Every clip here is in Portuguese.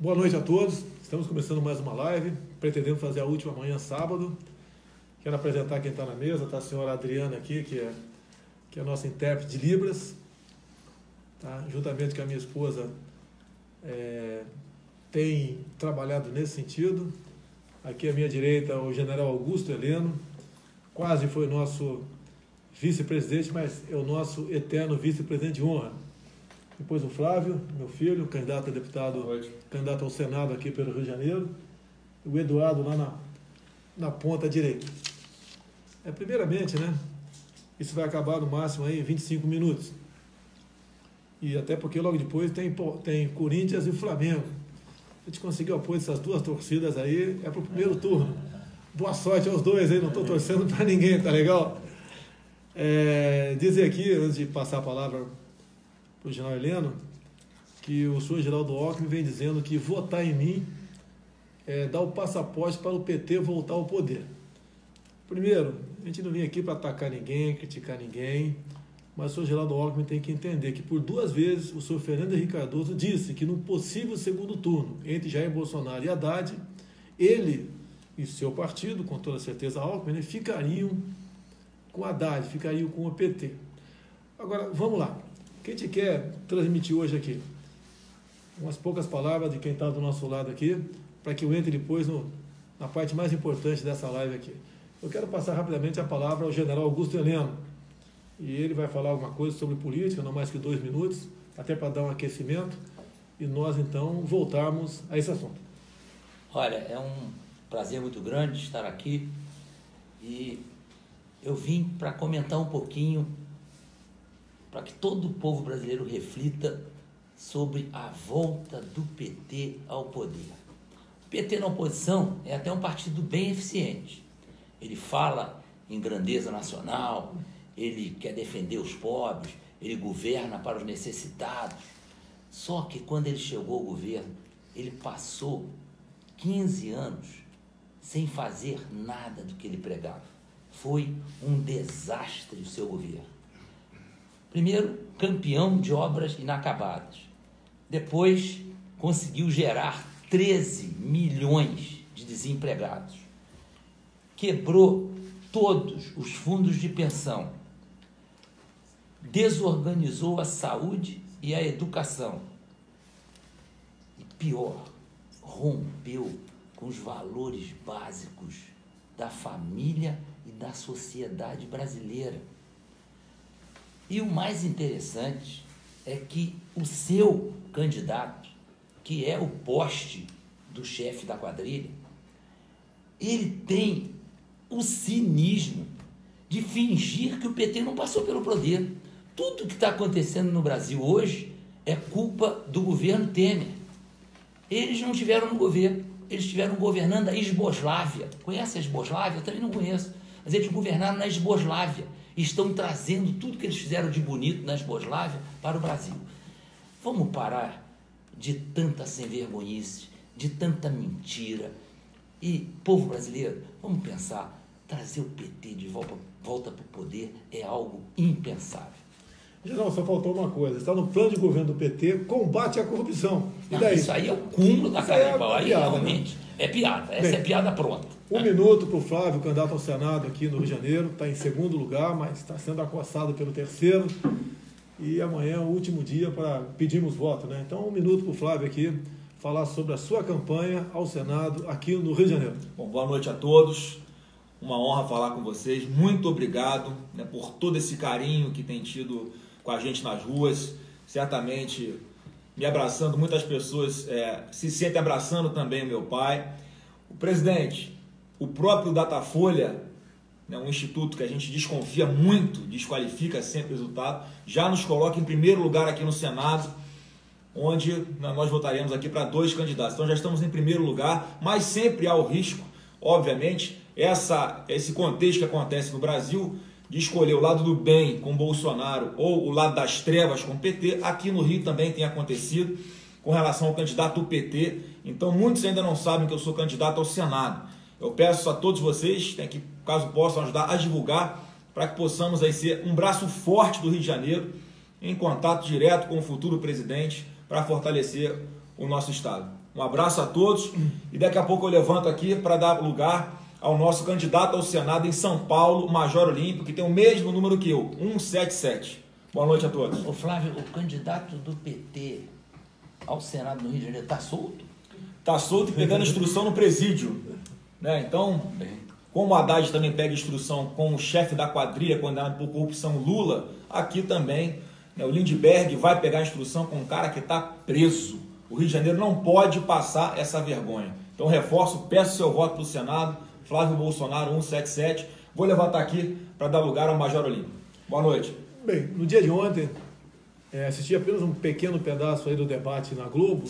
Boa noite a todos. Estamos começando mais uma live, pretendendo fazer a última amanhã, sábado. Quero apresentar quem está na mesa, está a senhora Adriana aqui, que é a nossa intérprete de Libras, tá? Juntamente com a minha esposa, tem trabalhado nesse sentido. Aqui à minha direita, o general Augusto Heleno, quase foi nosso vice-presidente, mas é o nosso eterno vice-presidente de honra. Depois o Flávio, meu filho, candidato a deputado, candidato ao Senado aqui pelo Rio de Janeiro. O Eduardo lá na ponta direita. Primeiramente, né? Isso vai acabar no máximo aí em 25 minutos. E até porque logo depois tem Corinthians e Flamengo. A gente conseguiu o apoio dessas duas torcidas aí, para o primeiro turno. Boa sorte aos dois aí, não estou torcendo para ninguém, tá legal? Dizer aqui, antes de passar a palavra para o general Heleno, que o senhor Geraldo Alckmin vem dizendo que votar em mim dá o passaporte para o PT voltar ao poder. Primeiro, a gente não vem aqui para atacar ninguém, criticar ninguém, mas o senhor Geraldo Alckmin tem que entender que por duas vezes o senhor Fernando Henrique Cardoso disse que num possível segundo turno entre Jair Bolsonaro e Haddad, ele e seu partido, com toda certeza Alckmin, né, ficariam com Haddad, ficariam com o PT. Agora, vamos lá. O que a gente quer transmitir hoje aqui? Umas poucas palavras de quem está do nosso lado aqui, para que eu entre depois na parte mais importante dessa live aqui. Eu quero passar rapidamente a palavra ao general Augusto Heleno, e ele vai falar alguma coisa sobre política, não mais que 2 minutos, até para dar um aquecimento, e nós então voltarmos a esse assunto. Olha, é um prazer muito grande estar aqui, e eu vim para comentar um pouquinho, para que todo o povo brasileiro reflita sobre a volta do PT ao poder. O PT na oposição é até um partido bem eficiente. Ele fala em grandeza nacional, ele quer defender os pobres, ele governa para os necessitados. Só que quando ele chegou ao governo, ele passou 15 anos sem fazer nada do que ele pregava. Foi um desastre o seu governo. Primeiro, campeão de obras inacabadas. Depois, conseguiu gerar 13 milhões de desempregados. Quebrou todos os fundos de pensão. Desorganizou a saúde e a educação. E pior, rompeu com os valores básicos da família e da sociedade brasileira. E o mais interessante é que o seu candidato, que é o poste do chefe da quadrilha, ele tem o cinismo de fingir que o PT não passou pelo poder. Tudo que está acontecendo no Brasil hoje é culpa do governo Temer. Eles não estiveram no governo, eles estiveram governando a Esboslávia. Conhece a Esboslávia? Eu também não conheço, mas eles governaram na Esboslávia. Estão trazendo tudo que eles fizeram de bonito na Esboslávia para o Brasil. Vamos parar de tanta sem-vergonhice, de tanta mentira. E, povo brasileiro, vamos pensar, trazer o PT de volta para o poder é algo impensável. General, só faltou uma coisa, está no plano de governo do PT, combate à corrupção. E Não, daí? isso aí é o cúmulo da cara de pau. Aí piada, realmente, né? É piada. Essa é piada pronta. 1 minuto para o Flávio, candidato ao Senado aqui no Rio de Janeiro, está em segundo lugar, mas está sendo acossado pelo terceiro. E amanhã é o último dia para pedirmos voto, né? Então, 1 minuto para o Flávio aqui, falar sobre a sua campanha ao Senado aqui no Rio de Janeiro. Bom, boa noite a todos. Uma honra falar com vocês. Muito obrigado, né, por todo esse carinho que tem tido com a gente nas ruas. Certamente me abraçando, muitas pessoas se sentem abraçando também o meu pai. O presidente, o próprio Datafolha, né, um instituto que a gente desconfia muito, desqualifica sempre o resultado, já nos coloca em primeiro lugar aqui no Senado, onde nós votaremos aqui para 2 candidatos. Então já estamos em primeiro lugar, mas sempre há o risco, obviamente, esse contexto que acontece no Brasil, de escolher o lado do bem com Bolsonaro ou o lado das trevas com o PT. Aqui no Rio também tem acontecido com relação ao candidato do PT. Então muitos ainda não sabem que eu sou candidato ao Senado. Eu peço a todos vocês, né, que caso possam ajudar a divulgar, para que possamos aí ser um braço forte do Rio de Janeiro, em contato direto com o futuro presidente, para fortalecer o nosso estado. Um abraço a todos e daqui a pouco eu levanto aqui para dar lugar ao nosso candidato ao Senado em São Paulo, Major Olímpio, que tem o mesmo número que eu, 177. Boa noite a todos. Ô Flávio, o candidato do PT ao Senado no Rio de Janeiro está solto? Está solto e pegando instrução no presídio. Né? Então, como o Haddad também pega instrução com o chefe da quadrilha condenado por corrupção Lula, aqui também, né, o Lindbergh vai pegar instrução com um cara que está preso. O Rio de Janeiro não pode passar essa vergonha. Então, reforço, peço seu voto para o Senado, Flávio Bolsonaro 177. Vou levantar aqui para dar lugar ao Major Olímpio. Boa noite. Bem, no dia de ontem, assisti apenas um pequeno pedaço aí do debate na Globo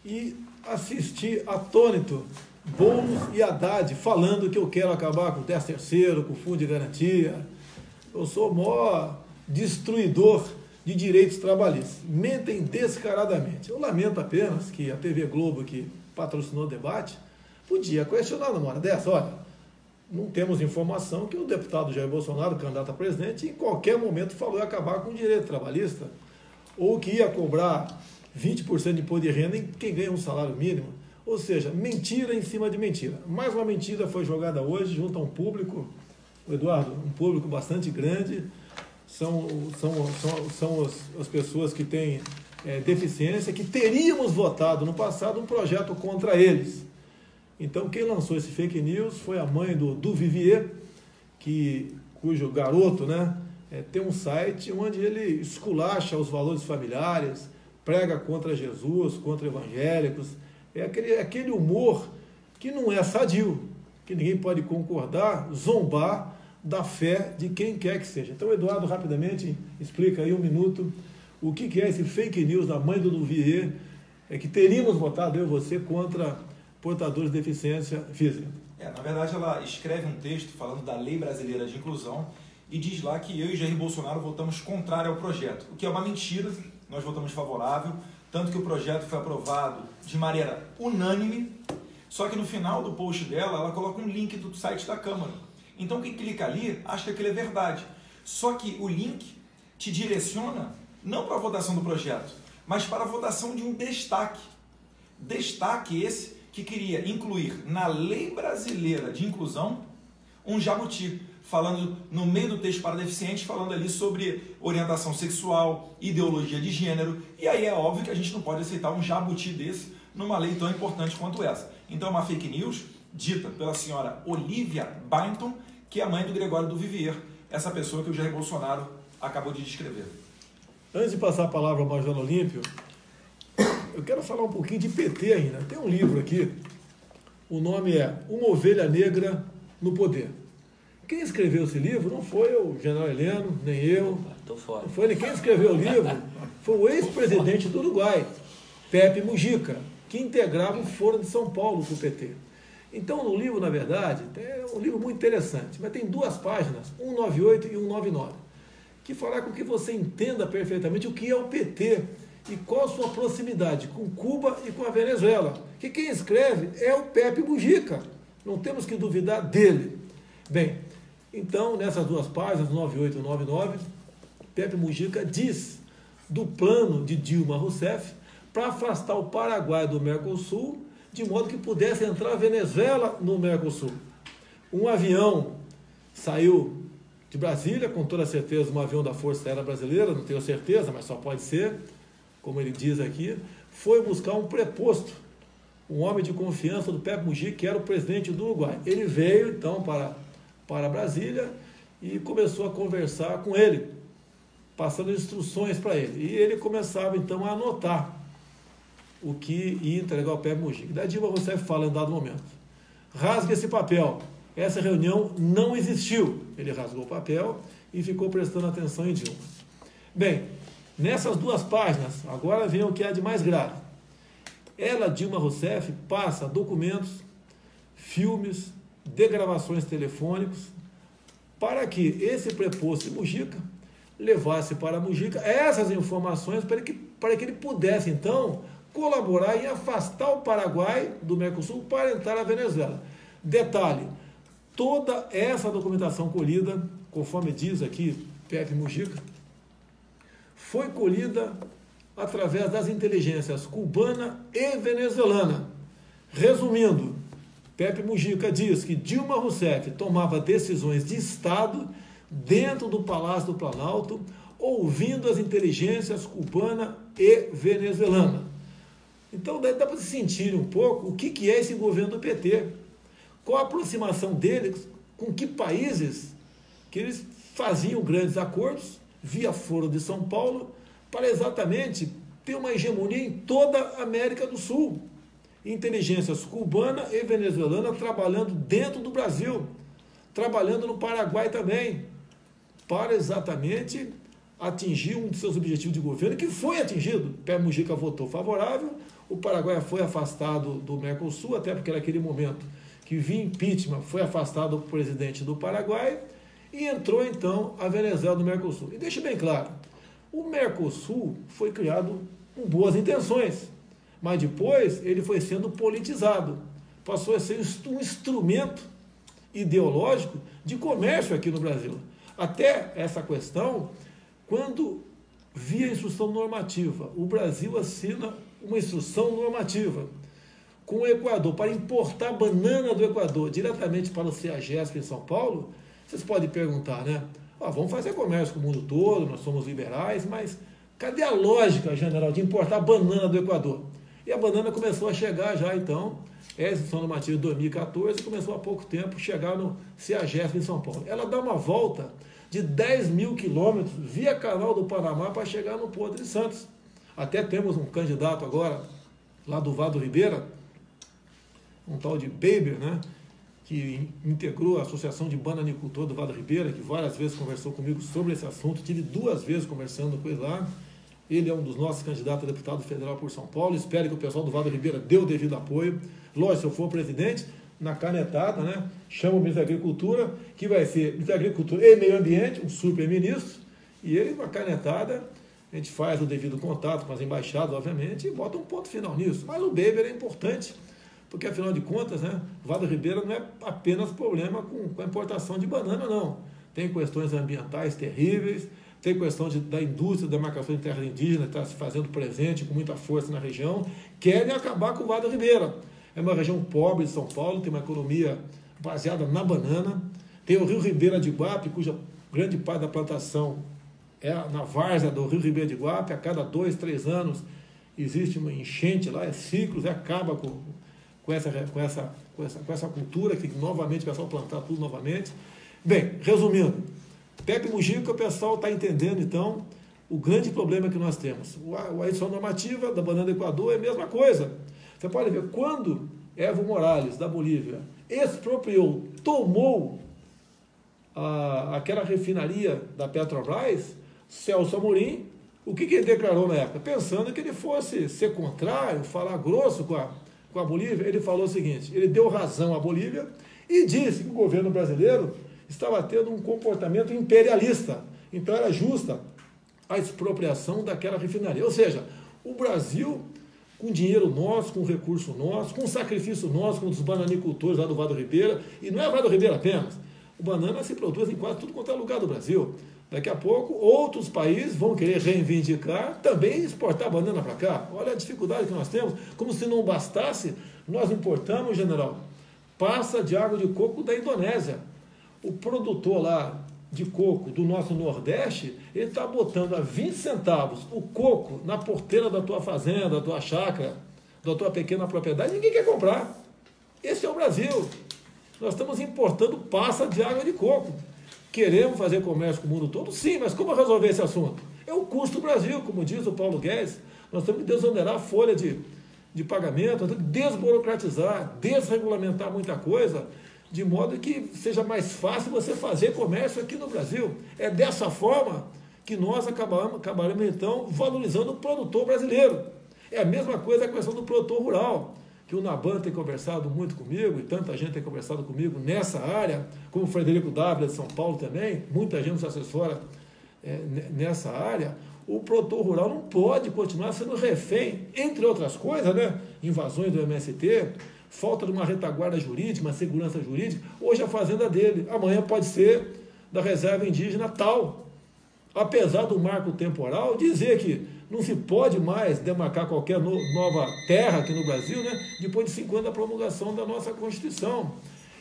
e assisti atônito Boulos e Haddad falando que eu quero acabar com o 13º, com o fundo de garantia. Eu sou o maior destruidor de direitos trabalhistas. Mentem descaradamente. Eu lamento apenas que a TV Globo, que patrocinou o debate, podia questionar numa hora dessa. Olha, não temos informação que o deputado Jair Bolsonaro, candidato a presidente, em qualquer momento falou em acabar com o direito trabalhista, ou que ia cobrar 20% de imposto de renda em quem ganha um salário mínimo. Ou seja, mentira em cima de mentira. Mais uma mentira foi jogada hoje junto a um público, Eduardo, um público bastante grande. São as pessoas que têm deficiência, que teríamos votado no passado um projeto contra eles. Então, quem lançou esse fake news foi a mãe do Vivier, cujo garoto, né, tem um site onde ele esculacha os valores familiares, prega contra Jesus, contra evangélicos. É aquele humor que não é sadio, que ninguém pode concordar, zombar da fé de quem quer que seja. Então, Eduardo, rapidamente, explica aí um minuto o que é esse fake news da mãe do Vivier, que teríamos votado, eu e você, contra portadores de deficiência física. Na verdade, ela escreve um texto falando da Lei Brasileira de Inclusão e diz lá que eu e Jair Bolsonaro votamos contrário ao projeto, o que é uma mentira. Nós votamos favorável, tanto que o projeto foi aprovado de maneira unânime, só que no final do post dela, ela coloca um link do site da Câmara. Então, quem clica ali, acha que aquilo é verdade. Só que o link te direciona não para a votação do projeto, mas para a votação de um destaque. Destaque esse que queria incluir na Lei Brasileira de Inclusão um jabuti, falando no meio do texto para deficientes, falando ali sobre orientação sexual, ideologia de gênero, e aí é óbvio que a gente não pode aceitar um jabuti desse numa lei tão importante quanto essa. Então é uma fake news dita pela senhora Olivia Byington, que é a mãe do Gregório do Vivier, essa pessoa que o Jair Bolsonaro acabou de descrever. Antes de passar a palavra ao Major Olímpio, eu quero falar um pouquinho de PT ainda. Tem um livro aqui, o nome é Uma Ovelha Negra no Poder. Quem escreveu esse livro não foi o general Heleno, nem eu. Tô fora. Não foi ele. Quem escreveu o livro foi o ex-presidente do Uruguai, Pepe Mujica, que integrava o Foro de São Paulo com o PT. Então, no livro, na verdade, é um livro muito interessante, mas tem duas páginas, 198 e 199, que fará com que você entenda perfeitamente o que é o PT e qual a sua proximidade com Cuba e com a Venezuela. Que quem escreve é o Pepe Mujica, não temos que duvidar dele. Bem, então, nessas duas páginas, 98 e 99, Pepe Mujica diz do plano de Dilma Rousseff para afastar o Paraguai do Mercosul, de modo que pudesse entrar a Venezuela no Mercosul. Um avião saiu de Brasília, com toda certeza um avião da Força Aérea Brasileira, não tenho certeza, mas só pode ser, como ele diz aqui, foi buscar um preposto, um homem de confiança do Pepe Mujica, que era o presidente do Uruguai. Ele veio, então, para Brasília e começou a conversar com ele, passando instruções para ele. E ele começava, então, a anotar o que ia entregar ao Pepe Mujica. Da Dilma Rousseff fala em dado momento: rasgue esse papel, essa reunião não existiu. Ele rasgou o papel e ficou prestando atenção em Dilma. Bem, nessas duas páginas, agora vem o que há de mais grave. Ela, Dilma Rousseff, passa documentos, filmes, degravações telefônicos, para que esse preposto de Mujica levasse para Mujica essas informações para que ele pudesse, então, colaborar em afastar o Paraguai do Mercosul para entrar na Venezuela. Detalhe, toda essa documentação colhida, conforme diz aqui Pepe Mujica, foi colhida através das inteligências cubana e venezuelana. Resumindo, Pepe Mujica diz que Dilma Rousseff tomava decisões de Estado dentro do Palácio do Planalto, ouvindo as inteligências cubana e venezuelana. Então dá para se sentir um pouco o que é esse governo do PT, qual a aproximação deles, com que países que eles faziam grandes acordos via Foro de São Paulo para exatamente ter uma hegemonia em toda a América do Sul. Inteligências cubana e venezuelana trabalhando dentro do Brasil, trabalhando no Paraguai também, para exatamente atingir um de seus objetivos de governo, que foi atingido. Pepe Mujica votou favorável, o Paraguai foi afastado do Mercosul, até porque naquele momento que vinha impeachment, foi afastado o presidente do Paraguai, e entrou então a Venezuela do Mercosul. E deixe bem claro, o Mercosul foi criado com boas intenções, mas depois ele foi sendo politizado, passou a ser um instrumento ideológico de comércio aqui no Brasil. Até essa questão, quando via instrução normativa, o Brasil assina uma instrução normativa com o Equador para importar banana do Equador diretamente para o CEAGESP em São Paulo. Vocês podem perguntar, né? Vamos fazer comércio com o mundo todo, nós somos liberais, mas cadê a lógica, general, de importar banana do Equador? E a banana começou a chegar já, então, essa instrução normativa de 2014 começou há pouco tempo a chegar no CEAGESP em São Paulo. Ela dá uma volta de 10 mil quilômetros via Canal do Panamá para chegar no Porto de Santos. Até temos um candidato agora, lá do Vado Ribeira, um tal de Baber, né, que integrou a Associação de Bananicultor do Vado Ribeira, que várias vezes conversou comigo sobre esse assunto, tive 2 vezes conversando com ele lá. Ele é um dos nossos candidatos a deputado federal por São Paulo, espero que o pessoal do Vado Ribeira dê o devido apoio. Lógico, se eu for presidente, na canetada, né, chama o ministro da Agricultura, que vai ser ministro da Agricultura e Meio Ambiente, um super-ministro, e ele, na canetada, a gente faz o devido contato com as embaixadas, obviamente, e bota um ponto final nisso. Mas o Baber é importante, porque, afinal de contas, né, o Vado Ribeira não é apenas problema com a importação de banana, não. Tem questões ambientais terríveis, tem questão da indústria da demarcação de terras indígenas, que está se fazendo presente com muita força na região, querem acabar com o Vado Ribeira. É uma região pobre de São Paulo, tem uma economia baseada na banana, tem o Rio Ribeira de Iguape, cuja grande parte da plantação é na várzea do Rio Ribeira de Iguape, a cada 2, 3 anos existe uma enchente lá, é ciclos, acaba com essa cultura, que novamente o pessoal plantar tudo novamente. Bem, resumindo, Pepe Mujica, o pessoal está entendendo, então, o grande problema que nós temos. A edição normativa da banana do Equador é a mesma coisa. Você pode ver, quando Evo Morales, da Bolívia, expropriou, tomou aquela refinaria da Petrobras, Celso Amorim, o que ele declarou na época? Pensando que ele fosse ser contrário, falar grosso com a Bolívia, ele falou o seguinte, ele deu razão à Bolívia e disse que o governo brasileiro estava tendo um comportamento imperialista. Então era justa a expropriação daquela refinaria. Ou seja, o Brasil, com dinheiro nosso, com recurso nosso, com sacrifício nosso, com os bananicultores lá do Vado Ribeira, e não é Vado Ribeira apenas, o banana se produz em quase tudo quanto é lugar do Brasil. Daqui a pouco, outros países vão querer reivindicar, também exportar banana para cá. Olha a dificuldade que nós temos. Como se não bastasse, nós importamos, general, passa de água de coco da Indonésia. O produtor lá de coco do nosso Nordeste, ele está botando a 20 centavos o coco na porteira da tua fazenda, da tua chácara, da tua pequena propriedade, ninguém quer comprar. Esse é o Brasil. Nós estamos importando passa de água de coco. Queremos fazer comércio com o mundo todo? Sim, mas como resolver esse assunto? É o custo do Brasil, como diz o Paulo Guedes. Nós temos que desonerar a folha de pagamento, nós temos que desburocratizar, desregulamentar muita coisa, de modo que seja mais fácil você fazer comércio aqui no Brasil. É dessa forma que nós acabaremos então, valorizando o produtor brasileiro. É a mesma coisa a questão do produtor rural, que o Naban tem conversado muito comigo, e tanta gente tem conversado comigo nessa área, como o Frederico Dávila de São Paulo também, muita gente nos assessora nessa área. O produtor rural não pode continuar sendo refém, entre outras coisas, né? Invasões do MST, falta de uma retaguarda jurídica, uma segurança jurídica. Hoje a fazenda dele, amanhã pode ser da reserva indígena tal. Apesar do marco temporal dizer que Não se pode mais demarcar qualquer nova terra aqui no Brasil, né, depois de 5 anos da promulgação da nossa Constituição.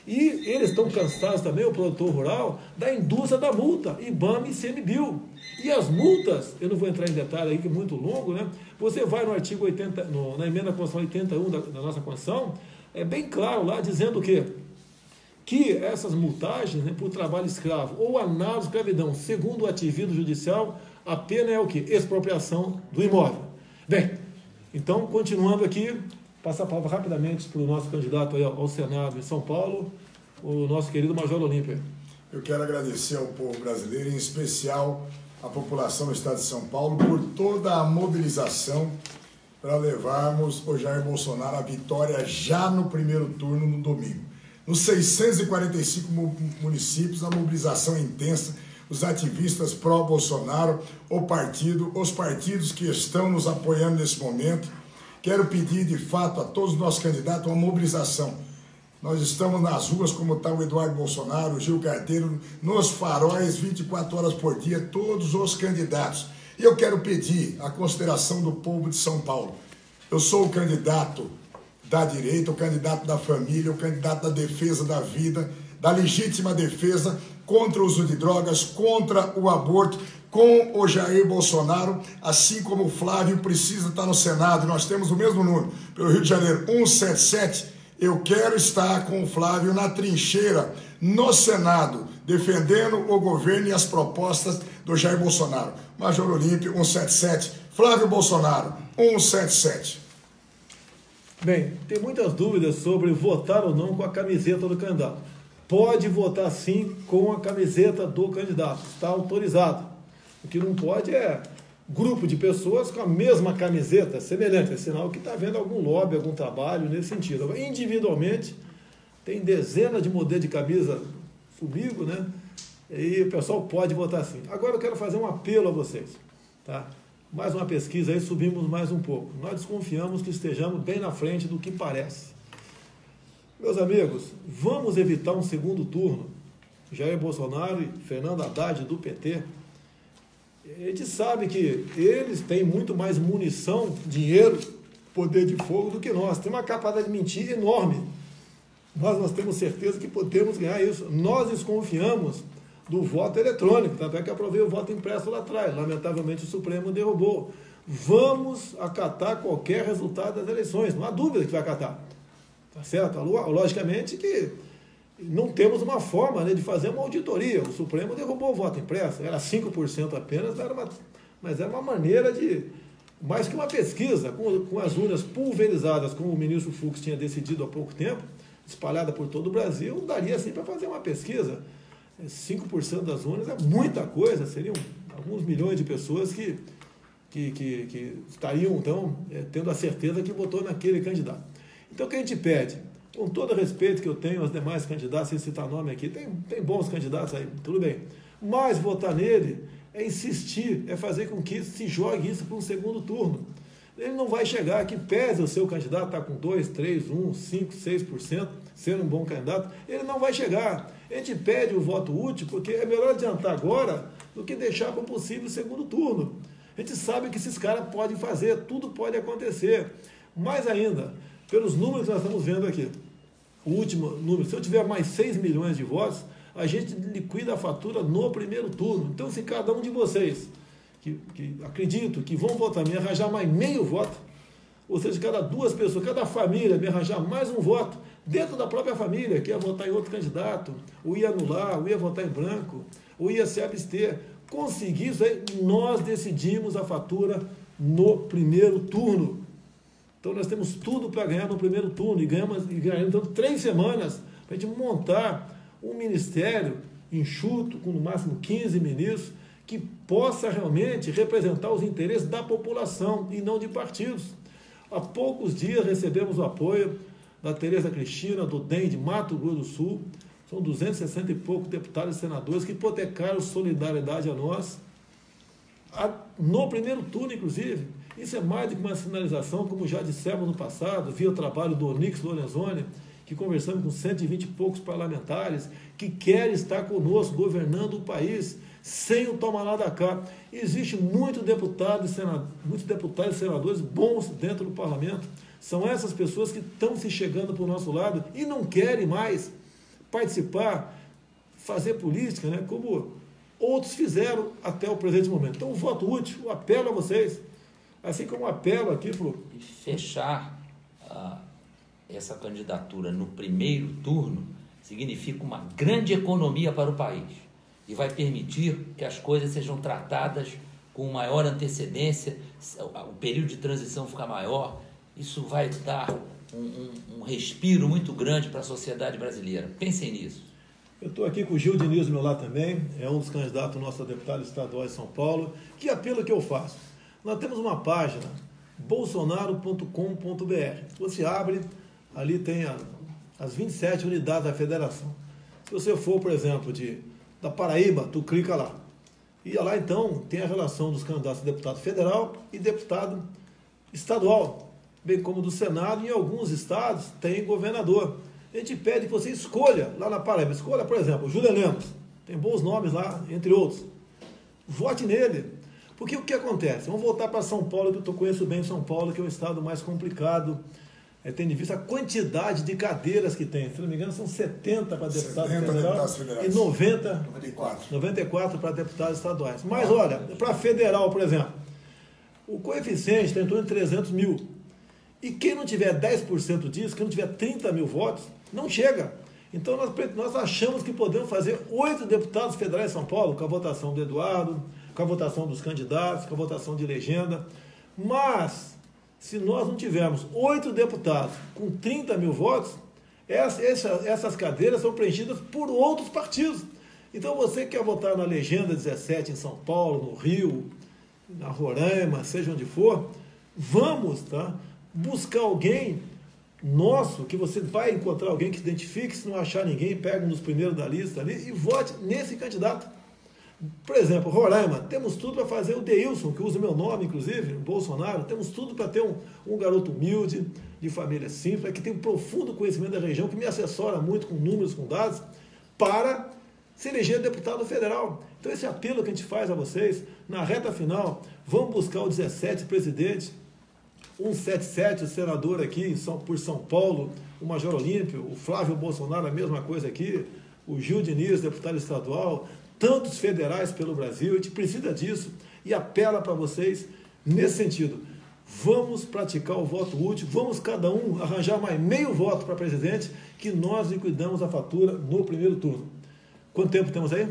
E eles estão cansados também, o produtor rural, da indústria da multa, IBAMA e ICMBio. E as multas, eu não vou entrar em detalhe aí, que é muito longo, né? Você vai no artigo 80, na emenda constitucional 81 da nossa Constituição, é bem claro lá, dizendo o quê? Que essas multagens, né, por trabalho escravo ou análogo à escravidão, segundo o ativismo judicial, a pena é o quê? Expropriação do imóvel. Bem, então, continuando aqui, passar a palavra rapidamente para o nosso candidato aí ao Senado em São Paulo, o nosso querido Major Olímpio. Eu quero agradecer ao povo brasileiro, em especial à população do estado de São Paulo, por toda a mobilização para levarmos o Jair Bolsonaro à vitória já no primeiro turno, no domingo. Nos 645 municípios, a mobilização é intensa, os ativistas pró-Bolsonaro, os partidos que estão nos apoiando nesse momento. Quero pedir, de fato, a todos os nossos candidatos uma mobilização. Nós estamos nas ruas, como está o Eduardo Bolsonaro, o Gil Carteiro, nos faróis, 24 horas por dia, todos os candidatos. E eu quero pedir a consideração do povo de São Paulo. Eu sou o candidato da direita, o candidato da família, o candidato da defesa da vida, da legítima defesa contra o uso de drogas, contra o aborto, com o Jair Bolsonaro, assim como o Flávio precisa estar no Senado. Nós temos o mesmo número, pelo Rio de Janeiro, 177. Eu quero estar com o Flávio na trincheira, no Senado, defendendo o governo e as propostas do Jair Bolsonaro. Major Olímpio, 177. Flávio Bolsonaro, 177. Bem, tem muitas dúvidas sobre votar ou não com a camiseta do candidato. Pode votar sim com a camiseta do candidato, está autorizado. O que não pode é grupo de pessoas com a mesma camiseta, semelhante, é sinal que está havendo algum lobby, algum trabalho nesse sentido. Agora, individualmente, tem dezenas de modelos de camisa comigo, né? E o pessoal pode votar sim. Agora eu quero fazer um apelo a vocês, tá? Mais uma pesquisa aí, subimos mais um pouco. Nós desconfiamos que estejamos bem na frente do que parece. Meus amigos, vamos evitar um segundo turno. Jair Bolsonaro e Fernando Haddad do PT. A gente sabe que eles têm muito mais munição, dinheiro, poder de fogo do que nós. Tem uma capacidade de mentir enorme. Nós temos certeza que podemos ganhar isso. Nós desconfiamos do voto eletrônico, tanto é que aprovei o voto impresso lá atrás. Lamentavelmente o Supremo derrubou. Vamos acatar qualquer resultado das eleições, não há dúvida que vai acatar. Tá certo? Logicamente que não temos uma forma, né, de fazer uma auditoria. O Supremo derrubou o voto impresso, era 5% apenas, mas era uma maneira de, mais que uma pesquisa, com as urnas pulverizadas, como o ministro Fux tinha decidido há pouco tempo, espalhada por todo o Brasil, daria assim para fazer uma pesquisa. 5% das urnas é muita coisa, seriam alguns milhões de pessoas que estariam, então, tendo a certeza que votou naquele candidato. Então, o que a gente pede, com todo o respeito que eu tenho aos demais candidatos, sem citar nome aqui, tem bons candidatos aí, tudo bem, mas votar nele é insistir, é fazer com que se jogue isso para um segundo turno. Ele não vai chegar, que pese o seu candidato estar com 2, 3, 1, 5, 6%, sendo um bom candidato, ele não vai chegar. A gente pede o voto útil, porque é melhor adiantar agora do que deixar para um possível segundo turno. A gente sabe que esses caras podem fazer, tudo pode acontecer. Mais ainda, pelos números que nós estamos vendo aqui, o último número, se eu tiver mais 6 milhões de votos, a gente liquida a fatura no primeiro turno. Então, se cada um de vocês, que acredito que vão votar, me arranjar mais meio voto, ou seja, cada 2 pessoas, cada família me arranjar mais um voto, dentro da própria família, que ia votar em outro candidato, ou ia anular, ou ia votar em branco, ou ia se abster, conseguir isso aí, nós decidimos a fatura no primeiro turno. Então nós temos tudo para ganhar no primeiro turno, e ganhamos então 3 semanas para a gente montar um ministério enxuto, com no máximo 15 ministros, que possa realmente representar os interesses da população e não de partidos. Há poucos dias recebemos o apoio da Tereza Cristina, do DEM de Mato Grosso do Sul, são 260 e poucos deputados e senadores que hipotecaram solidariedade a nós, no primeiro turno, inclusive. Isso é mais do que uma sinalização, como já dissemos no passado, via o trabalho do Onyx Lorenzoni, que conversamos com 120 e poucos parlamentares, que querem estar conosco, governando o país. sem o toma lá da cá. Existe muitos deputados e senadores bons dentro do parlamento. São essas pessoas que estão se chegando para o nosso lado e não querem mais participar, fazer política, né, como outros fizeram até o presente momento. Então, o voto útil, eu apelo a vocês, assim como apelo aqui para E fechar essa candidatura no primeiro turno significa uma grande economia para o país e vai permitir que as coisas sejam tratadas com maior antecedência, o período de transição fica maior. Isso vai dar um respiro muito grande para a sociedade brasileira. Pensem nisso. Eu estou aqui com o Gil Diniz do meu lado também, é um dos candidatos nosso a deputado estadual de São Paulo. Que apelo que eu faço? Nós temos uma página, bolsonaro.com.br. Você abre, ali tem as 27 unidades da federação. Se você for, por exemplo, da Paraíba, tu clica lá. E lá, então, tem a relação dos candidatos a deputado federal e deputado estadual, bem como do Senado. Em alguns estados tem governador. A gente pede que você escolha lá na Paraíba. Escolha, por exemplo, o Júlio Lemos. Tem bons nomes lá, entre outros. Vote nele. Porque o que acontece? Vamos voltar para São Paulo, que eu conheço bem São Paulo, que é o estado mais complicado, tendo em vista a quantidade de cadeiras que tem. Se não me engano, são 70 para deputado federal e 94 para deputados estaduais. Mas, olha, para federal, por exemplo, o coeficiente está em torno de 300 mil. E quem não tiver 10% disso, quem não tiver 30 mil votos, não chega. Então, nós achamos que podemos fazer 8 deputados federais em São Paulo, com a votação do Eduardo, com a votação dos candidatos, com a votação de legenda. Mas, se nós não tivermos 8 deputados com 30 mil votos, essas cadeiras são preenchidas por outros partidos. Então, você quer votar na legenda 17 em São Paulo, no Rio, na Roraima, seja onde for, vamos, buscar alguém nosso, que você vai encontrar alguém que se identifique, se não achar ninguém, pega um dos primeiros da lista ali e vote nesse candidato. Por exemplo, Roraima, temos tudo para fazer o Deilson, que usa meu nome, inclusive, Bolsonaro, temos tudo para ter um garoto humilde, de família simples, que tem um profundo conhecimento da região, que me assessora muito com números, com dados, para se eleger deputado federal. Então esse apelo que a gente faz a vocês, na reta final, vamos buscar o 17 presidente, 177, o senador aqui por São Paulo, o Major Olímpio, o Flávio Bolsonaro, a mesma coisa aqui, o Gil Diniz, deputado estadual, tantos federais pelo Brasil. A gente precisa disso e apela para vocês nesse sentido. Vamos praticar o voto útil, vamos cada um arranjar mais meio voto para presidente, que nós liquidamos a fatura no primeiro turno. Quanto tempo temos aí?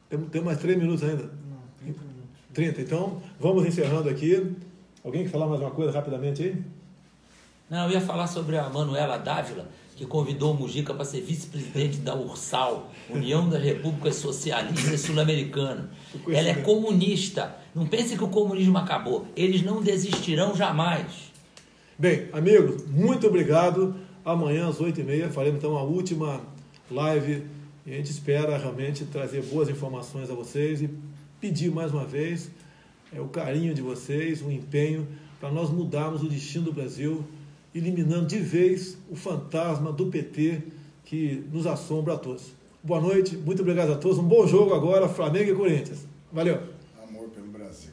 Temos mais 3 minutos ainda? Não, 30 minutos. 30, então vamos encerrando aqui. Alguém quer falar mais uma coisa rapidamente aí? Não, eu ia falar sobre a Manuela Dávila, que convidou o Mujica para ser vice-presidente da URSAL, União das Repúblicas Socialistas Sul-Americanas. Ela é comunista. Não pense que o comunismo acabou. Eles não desistirão jamais. Bem, amigos, muito obrigado. Amanhã às 8h30 faremos então a última live e a gente espera realmente trazer boas informações a vocês e pedir mais uma vez o carinho de vocês, o empenho para nós mudarmos o destino do Brasil, eliminando de vez o fantasma do PT que nos assombra a todos. Boa noite, muito obrigado a todos. Um bom jogo agora, Flamengo e Corinthians. Valeu! Amor pelo Brasil.